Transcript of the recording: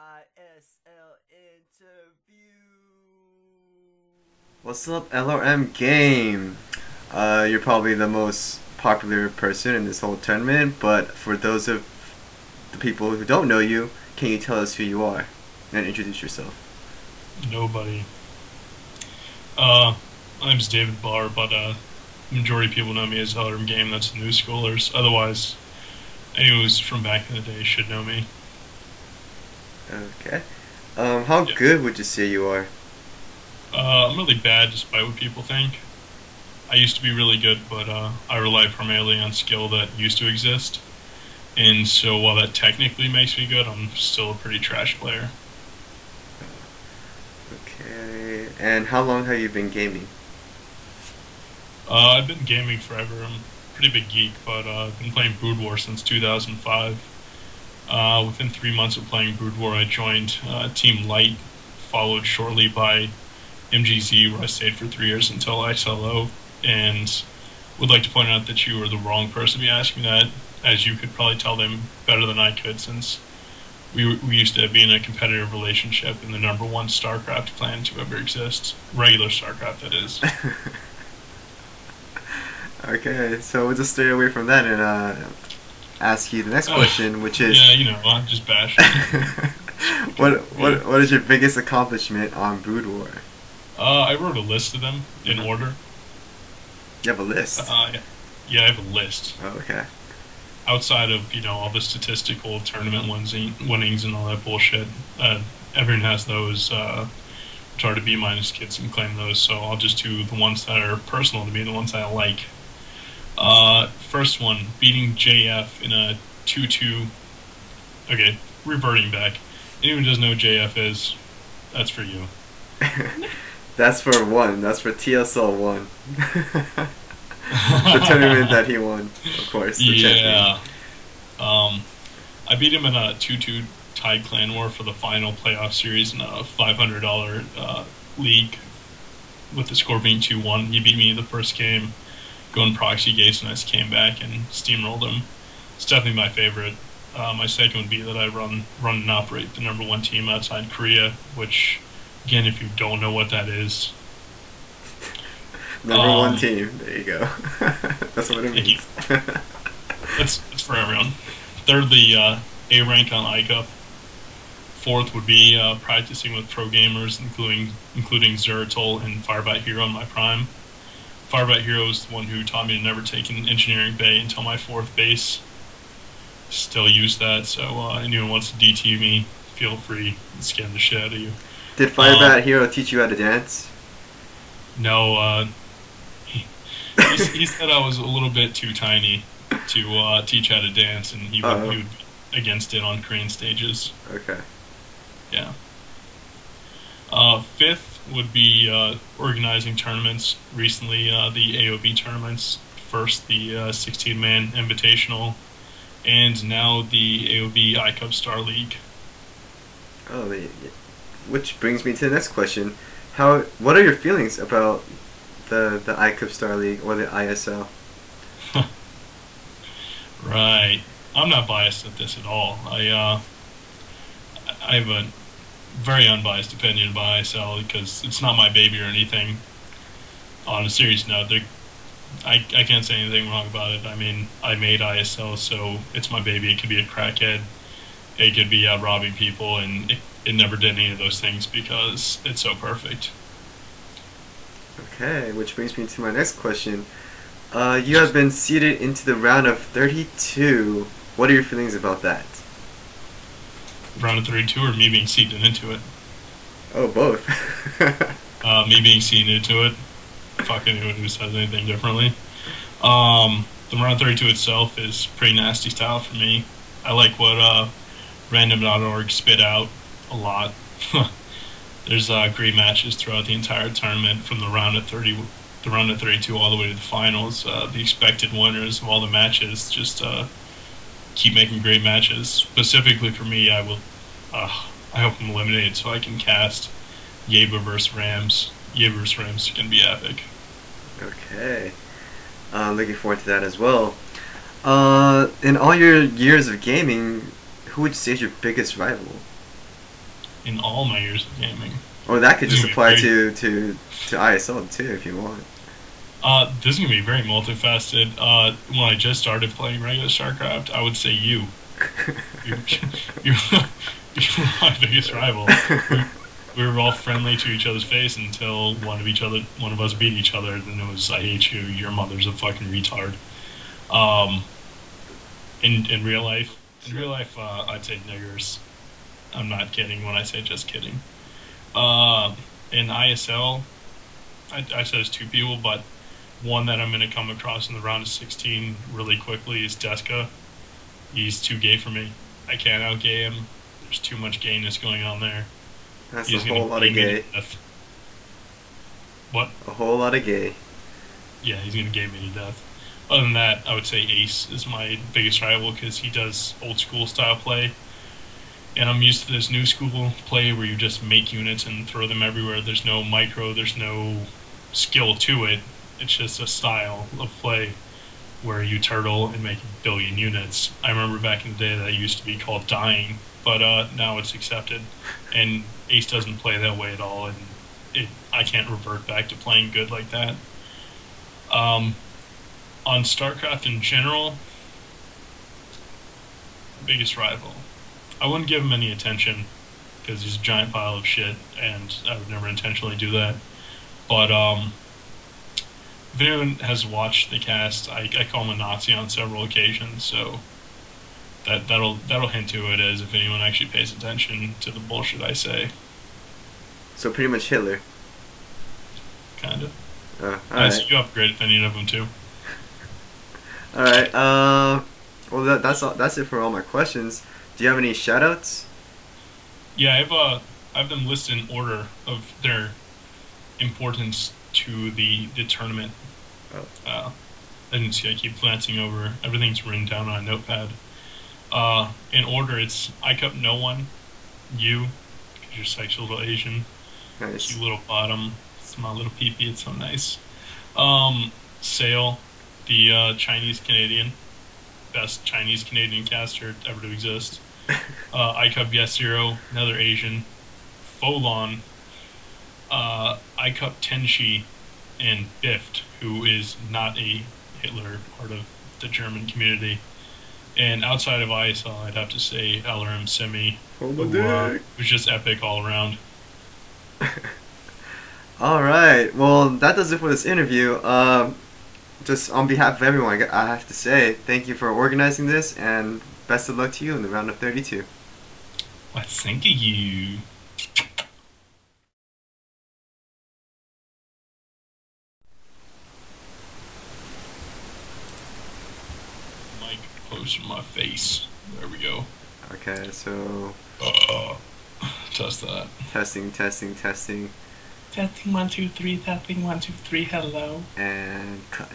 ISL interview. What's up, LRM game? You're probably the most popular person in this whole tournament, but for those of the people who don't know you, can you tell us who you are and introduce yourself? Nobody. Uh, my name's David Barr, but majority of people know me as LRM Game. That's new schoolers. Otherwise, anyone who's from back in the day should know me. Okay. How Yeah. good would you say you are? I'm really bad, despite what people think. I used to be really good, but I rely primarily on skill that used to exist. And so, while that technically makes me good, I'm still a pretty trash player. Okay. And how long have you been gaming? I've been gaming forever. I'm a pretty big geek, but I've been playing Brood War since 2005. Within 3 months of playing Brood War, I joined Team Light, followed shortly by MGZ, where I stayed for 3 years until ISLO. And would like to point out that you are the wrong person to be asking that, as you could probably tell them better than I could, since we used to be in a competitive relationship in the number one StarCraft clan to ever exist. Regular StarCraft, that is. Okay, so we'll just stay away from that and ask you the next question, which is Yeah, I'm just bashing. what is your biggest accomplishment on Brood War? I wrote a list of them in order. You have a list. Yeah, I have a list. Oh, okay. Outside of all the statistical tournament winnings and all that bullshit, everyone has those. It's hard to B minus kids and claim those, so I'll just do the ones that are personal to me, the ones that I like. First one, beating JF in a 2-2. Okay, reverting back. Anyone who doesn't know what JF is, that's for you. That's for one. That's for TSL one. The tournament that he won, of course, the champion. Yeah. Um, I beat him in a 2-2 tied clan war for the final playoff series in a $500 league, with the score being 2-1. He beat me the first game, going proxy gates, and I just came back and steamrolled him. It's definitely my favorite. My second would be that I run and operate the number one team outside Korea, which, again, if you don't know what that is, Number one team. There you go. That's what it thank you. means. It's for everyone. Thirdly, A rank on ICUP. Fourth would be practicing with pro gamers, including Zeratul and Firebat Hero in my prime. Firebat Hero is the one who taught me to never take an engineering bay until my fourth base. Still use that, so anyone wants to DT me, feel free and scam the shit out of you. Did Firebat Hero teach you how to dance? No, he said I was a little bit too tiny to teach how to dance, and he would be against it on Korean stages. Okay. Yeah. Fifth would be organizing tournaments. Recently, the AOB tournaments. First, the 16-man Invitational, and now the AOB iCup Star League. Oh, which brings me to the next question. What are your feelings about the iCup Star League or the ISL? Right. I'm not biased at this at all. I have a very unbiased opinion about ISL because it's not my baby or anything. On a serious note, I can't say anything wrong about it. I mean, I made ISL, so it's my baby. It could be a crackhead. It could be robbing people, and it never did any of those things because it's so perfect. Okay, which brings me to my next question. You have been seeded into the round of 32. What are your feelings about that? Round of 32, or me being seeded into it? Oh, both. Me being seeded into it. Fuck anyone who says anything differently. The round 32 itself is pretty nasty style for me. I like what random.org spit out a lot. There's great matches throughout the entire tournament, from the round of 32 all the way to the finals. The expected winners of all the matches just keep making great matches. Specifically for me, I hope I'm eliminated so I can cast Yeba vs Rams. Yeba vs Rams can be epic. Okay. Looking forward to that as well. In all your years of gaming, who would you say is your biggest rival? in all my years of gaming. Or that could This just is gonna apply be to ISL too, if you want. This is gonna be very multifaceted. When I just started playing regular StarCraft, I would say you. You, you, you were my biggest rival. We were all friendly to each other's face until one of us beat each other. Then it was, I hate you. Your mother's a fucking retard. Um, in real life, I'd say niggers. I'm not kidding when I say just kidding. In ISL, I said it's two people, but one that I'm going to come across in the round of 16 really quickly is Deska. He's too gay for me. I can't outgay him. There's too much gayness going on there. That's He's a whole lot of gay. What? A whole lot of gay. Yeah, he's going to gay me to death. Other than that, I would say Ace is my biggest rival because he does old school style play. And I'm used to this new school play where you just make units and throw them everywhere. There's no micro, there's no skill to it. It's just a style of play where you turtle and make a billion units. I remember back in the day that used to be called dying, but now it's accepted. And Ace doesn't play that way at all, and I can't revert back to playing good like that. On StarCraft in general, biggest rival. I wouldn't give him any attention because he's a giant pile of shit, and I would never intentionally do that. But if anyone has watched the cast, I call him a Nazi on several occasions, so that'll hint to it as if anyone actually pays attention to the bullshit I say. So pretty much Hitler. Kind of. Alright. You upgraded any of them too. Alright, well that's it for all my questions. Do you have any shoutouts? Yeah, I have them listed in order of their importance to the tournament. Oh. I didn't see. I keep glancing over. Everything's written down on a notepad. In order, it's I Cup No One, you, because you're sexual little Asian, Nice. cute little bottom, small little peepee. It's so nice. Sale, the Chinese Canadian, best Chinese Canadian caster ever to exist. I Cup Yes Zero, another Asian. Folon, I Cup Tenshi, and Bift, who is not a Hitler part of the German community. And outside of ISL, I'd have to say LRM Semi, who was just epic all around. Alright, well that does it for this interview. Just on behalf of everyone, I have to say thank you for organizing this, and best of luck to you in the round of 32. Well, thank you. Mic close to my face. There we go. Okay, so Test that. testing. Testing 1 2 3. Testing 1 2 3. Hello. And cut.